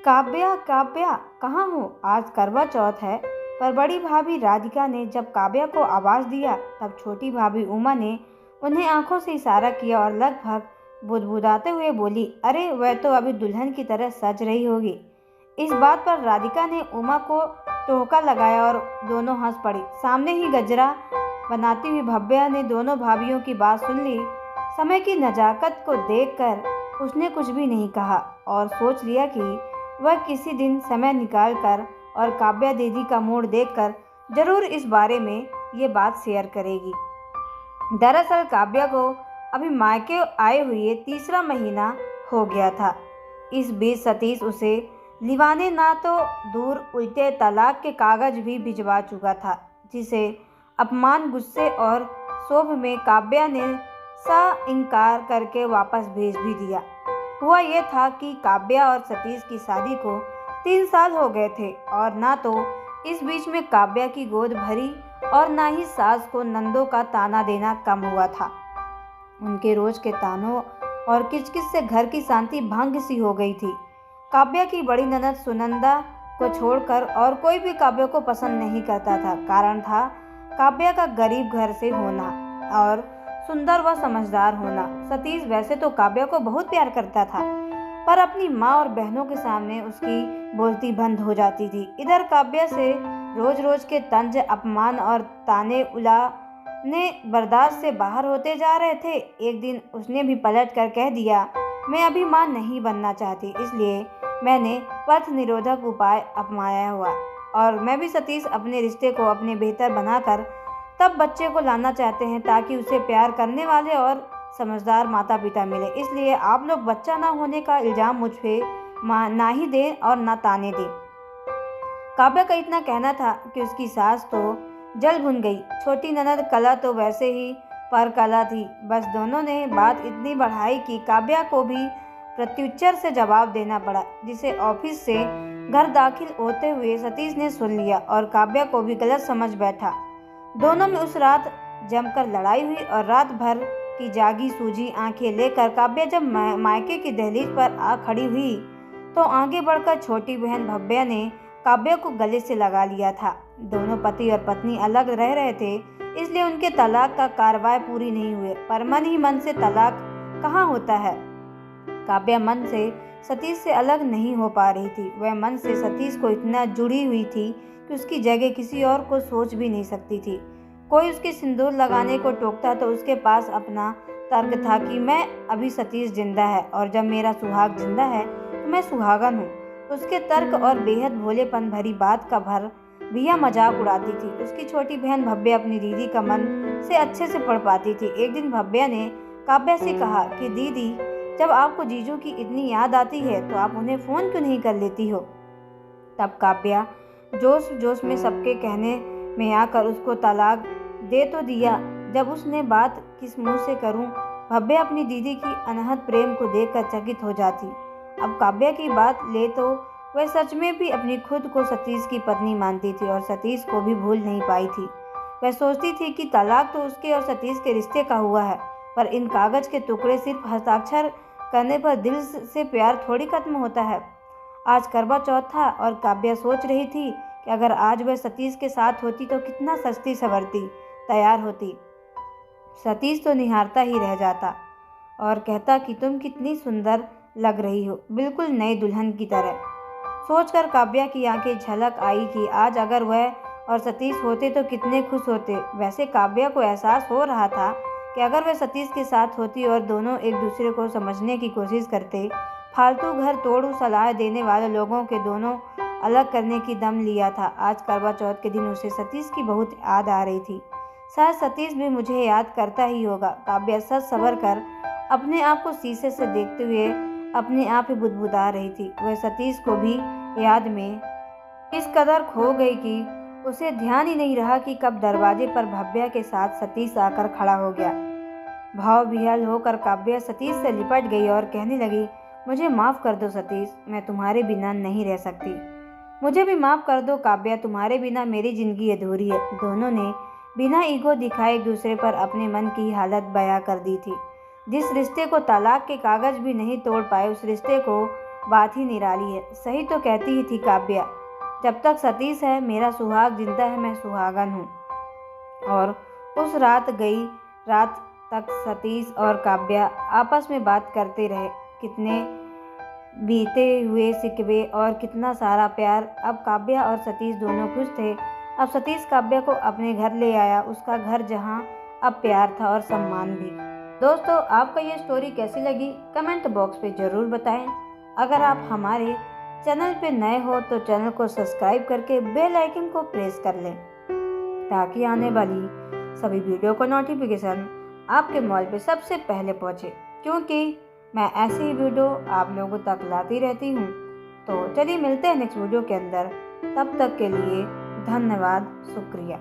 काव्या काव्या, कहाँ हो? आज करवा चौथ है। पर बड़ी भाभी राधिका ने जब काव्या को आवाज दिया तब छोटी भाभी उमा ने उन्हें आंखों से इशारा किया और लगभग बुदबुदाते हुए बोली, अरे वह तो अभी दुल्हन की तरह सज रही होगी। इस बात पर राधिका ने उमा को टोका लगाया और दोनों हंस पड़ी। सामने ही गजरा बनाती हुई भव्या ने दोनों भाभीियों की बात सुन ली। समय की नजाकत को देखकर उसने कुछ भी नहीं कहा और सोच लिया कि वह किसी दिन समय निकाल कर और काव्या दीदी का मूड देखकर जरूर इस बारे में ये बात शेयर करेगी। दरअसल काव्या को अभी मायके आए हुए तीसरा महीना हो गया था। इस बीच सतीश उसे लिवाने ना तो दूर उल्टे तलाक के कागज भी भिजवा चुका था, जिसे अपमान, गुस्से और क्षोभ में काव्या ने इनकार करके वापस भेज भी दिया। हुआ ये था कि काव्या और सतीश की शादी को 3 साल हो गए थे और ना तो इस बीच में काव्या की गोद भरी और ना ही सास को नंदों का ताना देना कम हुआ था। उनके रोज के तानों और किचकिच से घर की शांति भंग सी हो गई थी। काव्या की बड़ी ननद सुनंदा को छोड़कर और कोई भी काव्या को पसंद नहीं करता था। कारण था काव्या का गरीब घर से होना और सुंदर व समझदार होना। सतीश वैसे तो काव्या को बहुत प्यार करता था, पर अपनी माँ और बहनों के सामने उसकी बोलती बंद हो जाती थी। इधर काव्या से रोज रोज के तंज, अपमान और ताने उलाने बर्दाश्त से बाहर होते जा रहे थे। एक दिन उसने भी पलट कर कह दिया, मैं अभी माँ नहीं बनना चाहती, इसलिए मैंने पथ निरोधक उपाय अपनाया हुआ और मैं भी सतीश अपने रिश्ते को अपने बेहतर बनाकर तब बच्चे को लाना चाहते हैं ताकि उसे प्यार करने वाले और समझदार माता पिता मिले। इसलिए आप लोग बच्चा ना होने का इल्जाम मुझ पे ना ही दें और ना ताने दें। काव्या का इतना कहना था कि उसकी सास तो जल भुन गई। छोटी ननद कला तो वैसे ही पर कला थी। बस दोनों ने बात इतनी बढ़ाई कि काव्या को भी प्रत्युत्तर से जवाब देना पड़ा, जिसे ऑफिस से घर दाखिल होते हुए सतीश ने सुन लिया और काव्या को भी गलत समझ बैठा। दोनों में उस रात जमकर लड़ाई हुई और रात भर की जागी सूजी आंखें लेकर काव्या जब मायके की दहलीज पर आ खड़ी हुई तो आगे बढ़कर छोटी बहन भव्या ने काव्या को गले से लगा लिया था। दोनों पति और पत्नी अलग रह रहे थे, इसलिए उनके तलाक का कार्रवाई पूरी नहीं हुए, पर मन ही मन से तलाक कहाँ होता है। काव्या मन से सतीश से अलग नहीं हो पा रही थी। वह मन से सतीश को इतना जुड़ी हुई थी कि उसकी जगह किसी और को सोच भी नहीं सकती थी। कोई उसके सिंदूर लगाने को टोकता तो उसके पास अपना तर्क था कि मैं अभी सतीश जिंदा है और जब मेरा सुहाग जिंदा है तो मैं सुहागन हूँ। उसके तर्क और बेहद भोलेपन भरी बात का भर भैया मजाक उड़ाती थी। उसकी छोटी बहन भव्या अपनी दीदी का मन से अच्छे से पढ़ पाती थी। एक दिन भव्या ने काव्या से कहा कि दीदी, जब आपको जीजू की इतनी याद आती है तो आप उन्हें फ़ोन क्यों नहीं कर लेती हो। तब काव्या जोश जोश में सबके कहने में आकर उसको तलाक दे तो दिया। जब उसने बात किस मुंह से करूं, भव्या अपनी दीदी की अनहद प्रेम को देखकर चकित हो जाती। अब काव्या की बात ले तो वह सच में भी अपनी खुद को सतीश की पत्नी मानती थी और सतीश को भी भूल नहीं पाई थी। वह सोचती थी कि तलाक तो उसके और सतीश के रिश्ते का हुआ है, पर इन कागज के टुकड़े सिर्फ हस्ताक्षर करने पर दिल से प्यार थोड़ी खत्म होता है। आज करवा चौथ था और काव्या सोच रही थी कि अगर आज वह सतीश के साथ होती तो कितना सस्ती सवरती तैयार होती। सतीश तो निहारता ही रह जाता और कहता कि तुम कितनी सुंदर लग रही हो, बिल्कुल नई दुल्हन की तरह। सोचकर काव्या की आंखें झलक आई कि आज अगर वह और सतीश होते तो कितने खुश होते। वैसे काव्या को एहसास हो रहा था कि अगर वह सतीश के साथ होती और दोनों एक दूसरे को समझने की कोशिश करते, फालतू घर तोड़ू सलाह देने वाले लोगों के दोनों अलग करने की दम लिया था। आज करवा चौथ के दिन उसे सतीश की बहुत याद आ रही थी। शायद सतीश भी मुझे याद करता ही होगा। काव्या सच सवर कर अपने आप को शीशे से देखते हुए अपने आप ही बुदबुदा रही थी। वह सतीश को भी याद में इस कदर खो गई कि उसे ध्यान ही नहीं रहा कि कब दरवाजे पर भव्या के साथ सतीश आकर खड़ा हो गया। भाव विह्वल होकर काव्या सतीश से लिपट गई और कहने लगी, मुझे माफ़ कर दो सतीश, मैं तुम्हारे बिना नहीं रह सकती। मुझे भी माफ़ कर दो काव्या, तुम्हारे बिना मेरी ज़िंदगी अधूरी है। दोनों ने बिना ईगो दिखाए एक दूसरे पर अपने मन की हालत बयां कर दी थी। जिस रिश्ते को तलाक के कागज भी नहीं तोड़ पाए, उस रिश्ते को बात ही निराली है। सही तो कहती ही थी काव्या, जब तक सतीश है मेरा सुहाग, जिंदा है मैं सुहागन हूँ। और उस रात गई रात तक सतीश और काव्या आपस में बात करते रहे। कितने बीते हुए सिकवे और कितना सारा प्यार। अब काव्या और सतीश दोनों खुश थे। अब सतीश काव्या को अपने घर ले आया, उसका घर जहाँ अब प्यार था और सम्मान भी। दोस्तों, आपको ये स्टोरी कैसी लगी कमेंट बॉक्स पे ज़रूर बताएं। अगर आप हमारे चैनल पे नए हो तो चैनल को सब्सक्राइब करके बेल आइकन को प्रेस कर लें, ताकि आने वाली सभी वीडियो का नोटिफिकेशन आपके मोबाइल पे सबसे पहले पहुंचे, क्योंकि मैं ऐसी ही वीडियो आप लोगों तक लाती रहती हूं। तो चलिए मिलते हैं नेक्स्ट वीडियो के अंदर। तब तक के लिए धन्यवाद, शुक्रिया।